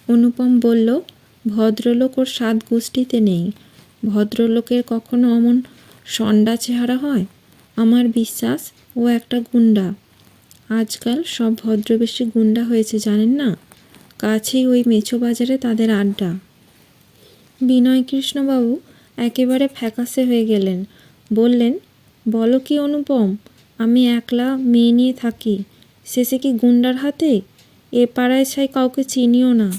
অনুপম বলল, ভদ্রলোক ওর 7 গোষ্ঠীতে নেই। ভদ্রলোকের কখনো অমন সন্ডা চেহারা হয়? আমার বিশ্বাস ও একটা গুন্ডা। আজকাল সব ভদ্রবেশী গুন্ডা হয়েছে, জানেন না? কাছেই ওই মেছো বাজারে তাদের আড্ডা। বিনয়কৃষ্ণবাবু একেবারে ফ্যাকাশে হয়ে গেলেন। বললেন, বলো কি অনুপম, আমি একলা মেয়ে নিয়ে থাকি, শেষে কি গুন্ডার হাতে? এ পাড়ায় ছাই কাউকে চিনিও না।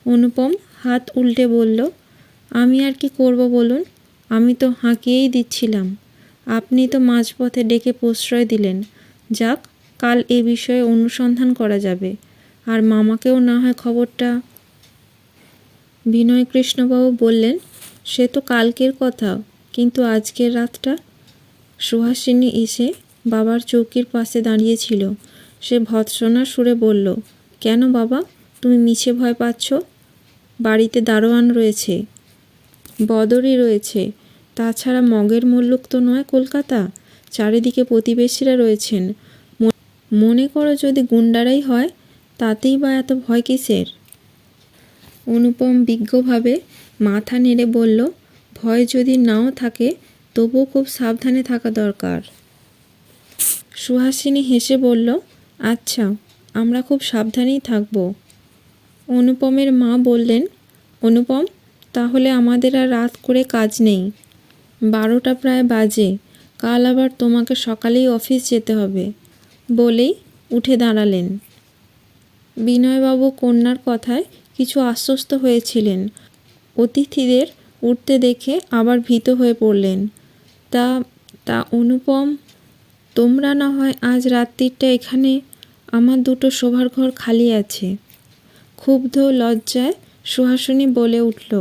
অনুপম হাত উল্টে বলল, আমি আর কি করব বলুন? আমি তো হাঁকিয়েই দিচ্ছিলাম। আপনি তো মাঝপথে ডেকে প্রশ্রয় দিলেন। যাক, কাল এ বিষয়ে অনুসন্ধান করা যাবে, আর মামাকেও না হয় খবরটা। বিনয়কৃষ্ণবাবু বললেন, সে তো কালকের কথা, কিন্তু আজকের রাতটা? সুহাসিনী এসে বাবার চৌকির পাশে দাঁড়িয়েছিল। সে ভৎসনা সুরে বলল, কেন বাবা, তুমি মিছে ভয় পাচ্ছ? বাড়িতে দারোয়ান রয়েছে, বদরই রয়েছে, তাছাড়া মগের মুল্লুক তো নয় কলকাতা। চারিদিকে প্রতিবেশীরা রয়েছেন। মনে করো যদি গুন্ডারাই হয়, তাতেই বা এত ভয় কিসের? অনুপম বিজ্ঞভাবে মাথা নেড়ে বলল, ভয় যদি নাও থাকে, তবুও খুব সাবধানে থাকা দরকার। সুহাসিনী হেসে বলল, আচ্ছা, আমরা খুব সাবধানেই থাকব। অনুপমের মা বললেন, অনুপম, তাহলে আমাদের আর রাত করে কাজ নেই। 12টা প্রায় বাজে, কাল আবার তোমাকে সকালেই অফিস যেতে হবে। বলেই উঠে দাঁড়ালেন। বিনয়বাবু কন্যার কথায় কিছু আশ্বস্ত হয়েছিলেন। অতিথিদের উঠতে দেখে আবার ভীত হয়ে পড়লেন। তা তা অনুপম, তোমরা না হয় আজ রাত্রিটা এখানে, আমার 2টো শোবার ঘর খালি আছে। ক্ষুব্ধ লজ্জায় সুহাসিনী বলে উঠল,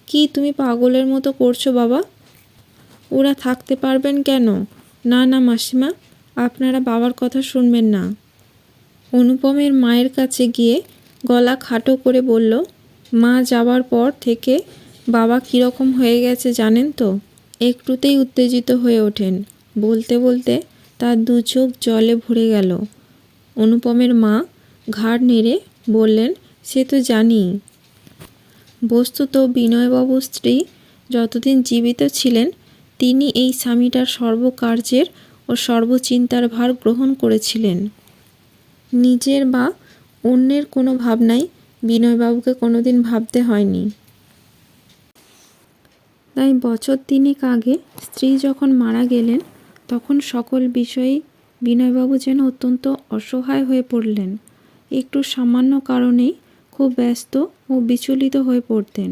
কি তুমি পাগলের মতো করছো বাবা? ওরা থাকতে পারবেন কেন? না না মাসিমা, আপনারা বাবার কথা শুনবেন না। অনুপমের মায়ের কাছে গিয়ে গলা খাটো করে বলল, মা যাবার পর থেকে বাবা কীরকম হয়ে গেছে জানেন তো? একটুতেই উত্তেজিত হয়ে ওঠেন। বলতে বলতে তার 2 চোখ জলে ভরে গেল। অনুপমের মা ঘাড় নেড়ে বললেন, সে তো জানি। বস্তুত বিনয়বাবুর স্ত্রী যতদিন জীবিত ছিলেন, তিনি এই স্বামীটার সর্বকার্যের ও সর্বচিন্তার ভার গ্রহণ করেছিলেন। নিজের বা অন্যের কোনো ভাবনাই বিনয়বাবুকে কোনোদিন ভাবতে হয়নি। তাই বছর 3 আগে স্ত্রী যখন মারা গেলেন, তখন সকল বিষয়েই বিনয়বাবু যেন অত্যন্ত অসহায় হয়ে পড়লেন। একটু সামান্য কারণেই খুব ব্যস্ত ও বিচলিত হয়ে পড়তেন।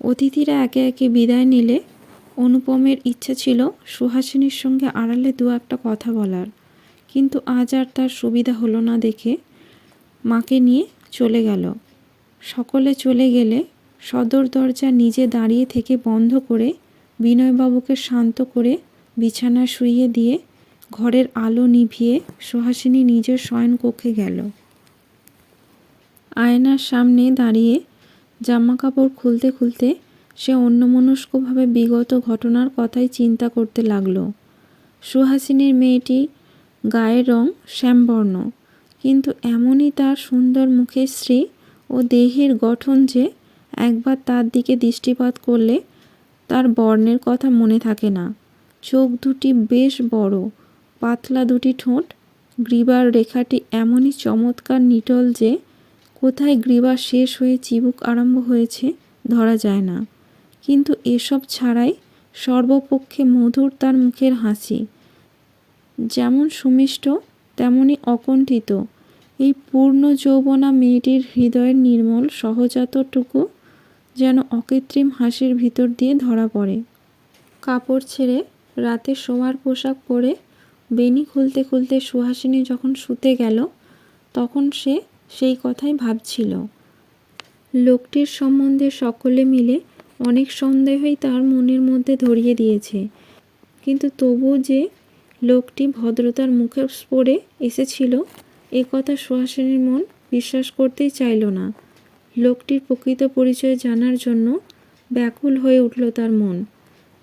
অতিথিরা একে একে বিদায় নিলে অনুপমের ইচ্ছে ছিল সুহাসিনীর সঙ্গে আড়ালে 2-একটা কথা বলার, কিন্তু আজ আর তার সুবিধা হলো না দেখে মাকে নিয়ে চলে গেল। সকলে চলে গেলে সদর দরজা নিজে দাঁড়িয়ে থেকে বন্ধ করে বিনয়বাবুকে শান্ত করে বিছানায় শুইয়ে দিয়ে ঘরের আলো নিভিয়ে সুহাসিনী নিজের শয়নকক্ষে গেল। আয়নার সামনে দাঁড়িয়ে জামাকাপড় খুলতে খুলতে সে অন্যমনস্কভাবে বিগত ঘটনার কথাই চিন্তা করতে লাগল। সুহাসিনীর মেয়েটি গায়ের রং শ্যামবর্ণ, কিন্তু এমনই তার সুন্দর মুখের শ্রী ও দেহের গঠন যে একবার তার দিকে দৃষ্টিপাত করলে তার বর্ণের কথা মনে থাকে না। চোখ দুটি বেশ বড়, পাতলা 2টি ঠোঁট, গ্রীবার রেখাটি এমনই চমৎকার নিটল যে কোথায় গ্রীবা শেষ হয়ে চিবুক আরম্ভ হয়েছে ধরা যায় না। কিন্তু এসব ছাড়াই সর্বপক্ষে মধুর তার মুখের হাসি, যেমন সুমিষ্ট তেমনি অকুণ্ঠিত। এই পূর্ণ যৌবনা মেয়েটির হৃদয়ের নির্মল সহজাতটুকু যেন অকৃত্রিম হাসির ভিতর দিয়ে ধরা পড়ে। কাপড় ছেড়ে রাতে শোয়ার পোশাক পরে বেনি খুলতে খুলতে সুহাসিনী যখন শুতে গেল, তখন সে সেই কথাই ভাবছিল। লোকটির সম্বন্ধে সকলে মিলে অনেক সন্দেহই তার মনের মধ্যে ধরিয়ে দিয়েছে, কিন্তু তবু যে লোকটি ভদ্রতার মুখোশ পরে এসেছিল, এ কথা সুহাসিনীর মন বিশ্বাস করতেই চাইল না। লোকটির প্রকৃত পরিচয় জানার জন্য ব্যাকুল হয়ে উঠল তার মন।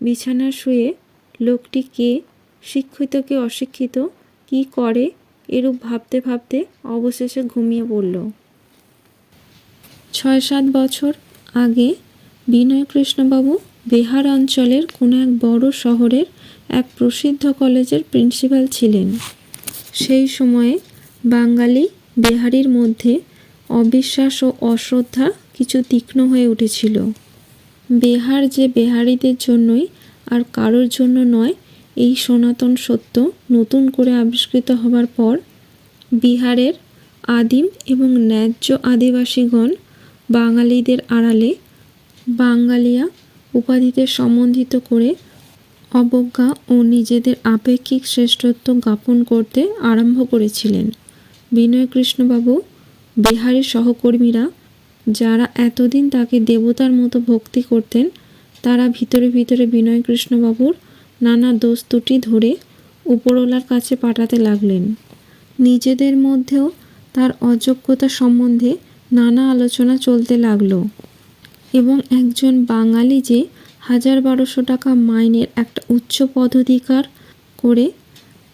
বিছানায় শুয়ে লোকটি কে, শিক্ষিত কে অশিক্ষিত, কি করে, এরূপ ভাবতে ভাবতে অবশেষে ঘুমিয়ে পড়ল। 6-7 বছর আগে বিনয়কৃষ্ণবাবু বেহার অঞ্চলের কোনো এক বড় শহরের এক প্রসিদ্ধ কলেজের প্রিন্সিপাল ছিলেন। সেই সময়ে বাঙালি বেহারির মধ্যে অবিশ্বাস ও অশ্রদ্ধা কিছু তীক্ষ্ণ হয়ে উঠেছিল। বেহার যে বেহারিদের জন্যই আর কারোর জন্য নয়, এই সনাতন সত্য নতুন করে আবিষ্কৃত হবার পর বিহারের আদিম এবং ন্যায্য আদিবাসীগণ বাঙালিদের আড়ালে বাঙালিয়া উপাধিতে সম্বন্ধিত করে অবজ্ঞা ও নিজেদের আপেক্ষিক শ্রেষ্ঠত্ব জ্ঞাপন করতে আরম্ভ করেছিলেন। বিনয়কৃষ্ণবাবু বেহারির সহকর্মীরা যারা এতদিন তাকে দেবতার মতো ভক্তি করতেন, তারা ভিতরে ভিতরে বিনয়কৃষ্ণবাবুর নানা দোষ ত্রুটি ধরে উপরওয়ালার কাছে পাঠাতে লাগলেন। নিজেদের মধ্যেও তার অযোগ্যতা সম্বন্ধে নানা আলোচনা চলতে লাগলো এবং একজন বাঙালি যে 1000-1200 টাকা মাইনের একটা উচ্চ পদাধিকার করে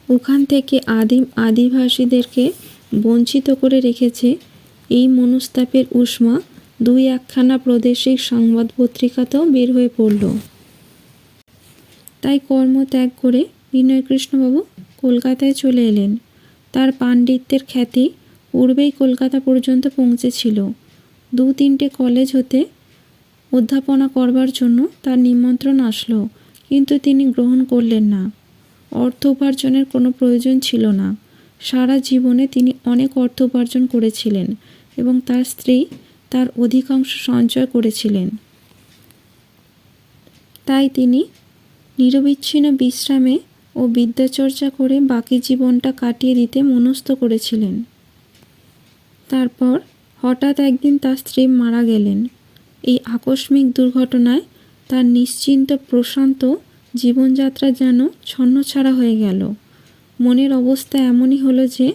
ওখান থেকে আদিম আদিবাসীদেরকে বঞ্চিত করে রেখেছে, এই মনস্তাপের উষ্মা 2-1খানা প্রাদেশিক সংবাদ পত্রিকাতেও বের হয়ে পড়ল। তাই কর্মত্যাগ করে বিনয়কৃষ্ণবাবু কলকাতায় চলে এলেন। তার পাণ্ডিত্যের খ্যাতি পূর্বেই কলকাতা পর্যন্ত পৌঁছেছিল। 2-3টে কলেজ হতে অধ্যাপনা করবার জন্য তার নিমন্ত্রণ আসলো, কিন্তু তিনি গ্রহণ করলেন না। অর্থ উপার্জনের কোনো প্রয়োজন ছিল না। সারা জীবনে তিনি অনেক অর্থ উপার্জন করেছিলেন এবং তার স্ত্রী তার অধিকাংশ সঞ্চয় করেছিলেন। তাই তিনি নিরবিচ্ছিন্ন বিশ্রামে ও বিদ্যাচর্চা করে বাকি জীবনটা কাটিয়ে দিতে মনস্থ করেছিলেন। তারপর হঠাৎ একদিন তার স্ত্রী মারা গেলেন। এই আকস্মিক দুর্ঘটনায় তার নিশ্চিন্ত প্রশান্ত জীবনযাত্রা যেন ছন্নছাড়া হয়ে গেল। মনের অবস্থা এমনই হলো যে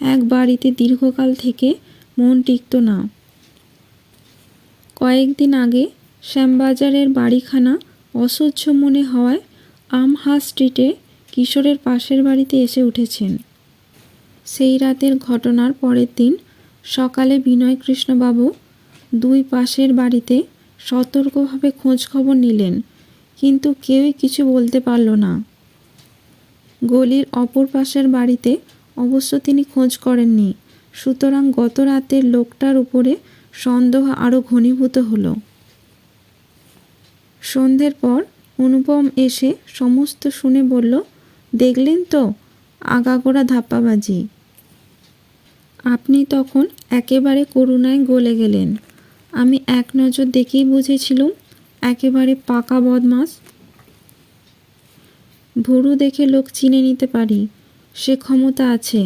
এক বাড়িতে দীর্ঘকাল থেকে মন টিকত না। কয়েকদিন আগে শ্যামবাজারের বাড়িখানা অসহ্য মনে হওয়ায় আমহার্স্ট স্ট্রিটে কিশোরের পাশের বাড়িতে এসে উঠেছেন। সেই রাতের ঘটনার পরের দিন সকালে বিনয়কৃষ্ণবাবু 2 পাশের বাড়িতে সতর্কভাবে খোঁজখবর নিলেন, কিন্তু কেউই কিছু বলতে পারল না। গলির অপর পাশের বাড়িতে অবশ্য তিনি খোঁজ করেননি, সুতরাং গত রাতের লোকটার উপরে সন্দেহ আরও ঘনীভূত হলো। সন্ধ্যের পর অনুপম এসে সমস্ত শুনে বলল, দেখলেন তো, আগাগোড়া ধাপ্পাবাজি। আপনি তখন একেবারে করুণায় গলে গেলেন। আমি এক নজর দেখেই বুঝেছিলুম একেবারে পাকা বদমাস। ভুরু দেখে লোক চিনে নিতে পারি, সে ক্ষমতা আছে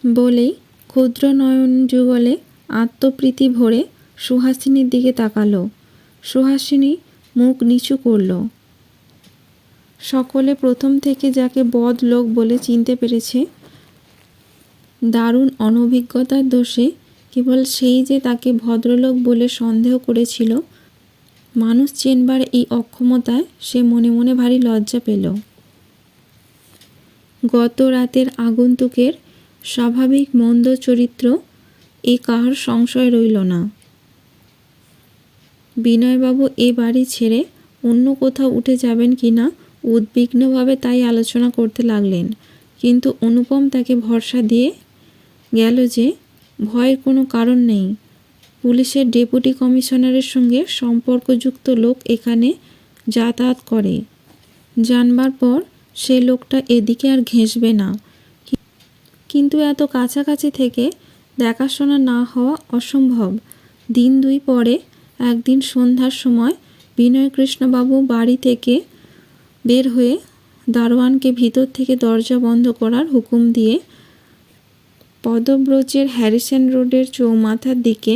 বলেই ক্ষুদ্র নয়ন যুগলে আত্মপ্রীতি ভরে সুহাসিনীর দিকে তাকালো। সুহাসিনী মুখ নিচু করল। সকলে প্রথম থেকে যাকে বদ লোক বলে চিনতে পেরেছে, দারুণ অনভিজ্ঞতার দোষে কেবল সেই যে তাকে ভদ্রলোক বলে সন্দেহ করেছিল, মানুষ চেনবার এই অক্ষমতায় সে মনে মনে ভারী লজ্জা পেল। গত রাতের আগন্তুকের স্বাভাবিক মন্দ চরিত্র এ কাহার সংশয় রইল না। বিনয়বাবু এ বাড়ি ছেড়ে অন্য কোথাও উঠে যাবেন কিনা উদ্বিগ্নভাবে তাই আলোচনা করতে লাগলেন, কিন্তু অনুপম তাকে ভরসা দিয়ে গেল যে ভয়ের কোনো কারণ নেই। পুলিশের ডেপুটি কমিশনারের সঙ্গে সম্পর্কযুক্ত লোক এখানে যাতায়াত করে, জানবার পর সে লোকটা এদিকে আর ঘেঁষবে না। কিন্তু এত কাছাকাছি থেকে দেখাশোনা না হওয়া অসম্ভব। 1-2 পরে একদিন সন্ধ্যার সময় বিনয়কৃষ্ণবাবু বাড়ি থেকে বের হয়ে দারোয়ানকে ভিতর থেকে দরজা বন্ধ করার হুকুম দিয়ে পদব্রজের হ্যারিসন রোডের চৌমাথার দিকে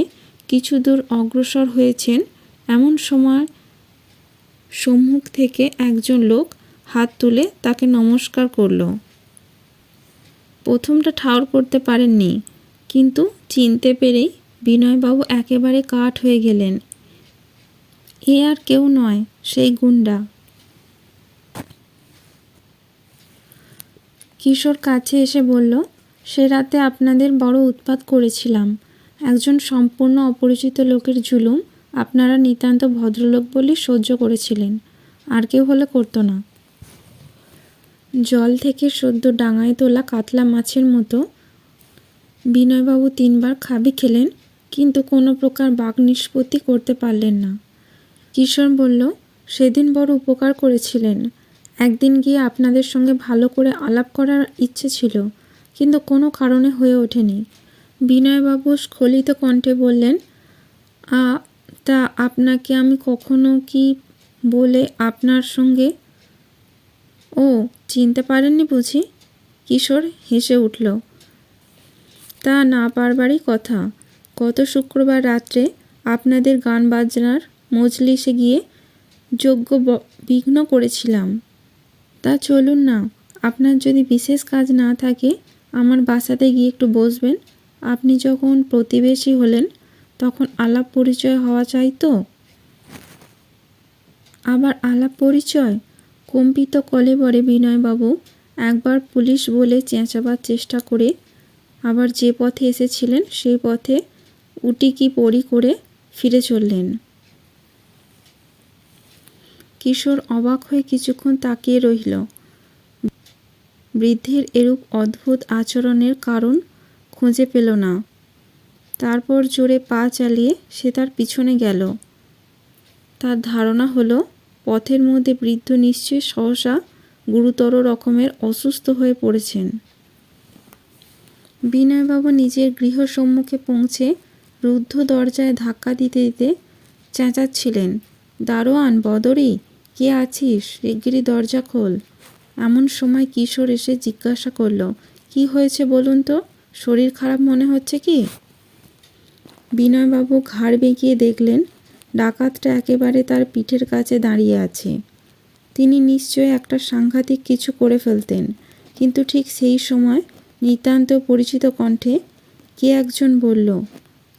কিছু দূর অগ্রসর হয়েছেন। এমন সময় সম্মুখ থেকে একজন লোক হাত তুলে তাকে নমস্কার করল। প্রথমটা ঠাউর করতে পারেননি, কিন্তু চিনতে পেরেই বিনয়বাবু একেবারে কাঠ হয়ে গেলেন। এ আর কেউ নয়, সেই গুন্ডা। কিশোর কাছে এসে বলল, সে রাতে আপনাদের বড় উৎপাত করেছিলাম। একজন সম্পূর্ণ অপরিচিত লোকের জুলুম আপনারা নিতান্ত ভদ্রলোক বলেই সহ্য করেছিলেন, আর কেউ হলে করতো না। জল থেকে সদ্য ডাঙায় তোলা কাতলা মাছের মতো বিনয়বাবু 3 বার খাবি খেলেন, কিন্তু কোনো প্রকার বাক নিষ্পত্তি করতে পারলেন না। কিশোর বলল, সেদিন বড় উপকার করেছিলেন। একদিন গিয়ে আপনাদের সঙ্গে ভালো করে আলাপ করার ইচ্ছে ছিল, কিন্তু কোনো কারণে হয়ে ওঠেনি। বিনয়বাবু স্খলিত কণ্ঠে বললেন, তা আপনাকে আমি কখনো কি বলে আপনার সঙ্গে? ও, চিনতে পারেননি বুঝি? কিশোর হেসে উঠল। তা না পারবারই কথা। গত শুক্রবার রাত্রে আপনাদের গান বাজনার মজলিসে গিয়ে যোগ্য বিঘ্ন করেছিলাম। তা চলুন না, আপনার যদি বিশেষ কাজ না থাকে আমার বাসাতে গিয়ে একটু বসবেন। আপনি যখন প্রতিবেশী হলেন তখন আলাপ পরিচয় হওয়া চাই তো। আবার আলাপ পরিচয়? কম্পিত কলেবরে বিনয়বাবু একবার পুলিশ বলে চেঁচাবার চেষ্টা করে আবার যে পথে এসেছিলেন সেই পথে উটিকি পড়ি করে ফিরে চললেন। কিশোর অবাক হয়ে কিছুক্ষণ তাকিয়ে রইল। বৃদ্ধের এরূপ অদ্ভুত আচরণের কারণ খুঁজে পেল না। তারপর জোরে পা চালিয়ে সে তার পিছনে গেল। তার ধারণা হলো পথের মধ্যে বৃদ্ধ নিশ্চয়ই সহসা গুরুতর রকমের অসুস্থ হয়ে পড়েছেন। বিনয়বাবু নিজের গৃহ সম্মুখে পৌঁছে রুদ্ধ দরজায় ধাক্কা দিতে দিতে চেঁচাচ্ছিলেন, দারোয়ান বদরি, কে আছিস? শিগগিরই দরজা খোল। এমন সময় কিশোর এসে জিজ্ঞাসা করল, কি হয়েছে বলুন তো? শরীর খারাপ মনে হচ্ছে কি? বিনয়বাবু ঘাড় বেঁকিয়ে দেখলেন ডাকাতটা একেবারে তার পিঠের কাছে দাঁড়িয়ে আছে। তিনি নিশ্চয়ই একটা সাংঘাতিক কিছু করে ফেলতেন, কিন্তু ঠিক সেই সময় নিতান্ত পরিচিত কণ্ঠে কে একজন বলল,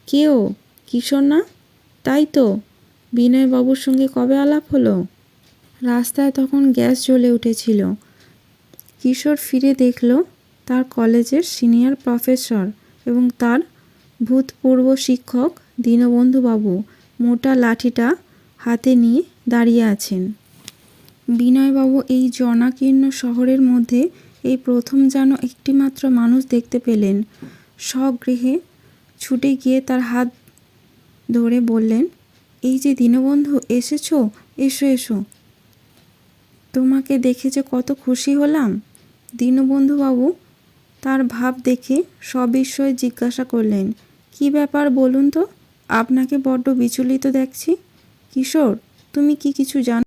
কে ও? কিশোর না? তাই তো। বিনয়বাবুর সঙ্গে কবে আলাপ হলো? রাস্তায় তখন গ্যাস জ্বলে উঠেছিল। কিশোর ফিরে দেখল তার কলেজের সিনিয়র প্রফেসর এবং তার ভূতপূর্ব শিক্ষক দীনবন্ধুবাবু মোটা লাঠিটা হাতে নিয়ে দাঁড়িয়ে আছেন। বিনয়বাবু এই জনাকীর্ণ শহরের মধ্যে এই প্রথম যেন একটিমাত্র মানুষ দেখতে পেলেন। স্বগৃহে ছুটে গিয়ে তার হাত ধরে বললেন, এই যে দীনবন্ধু, এসেছো? এসো এসো, তোমাকে দেখে যে কত খুশি হলাম। দীনবন্ধুবাবু তার ভাব দেখে সবিস্ময়ে জিজ্ঞাসা করলেন, কি ব্যাপার বলুন তো? আপনাকে বড্ড বিচলিত দেখছি। কিশোর, তুমি কি কিছু জানো?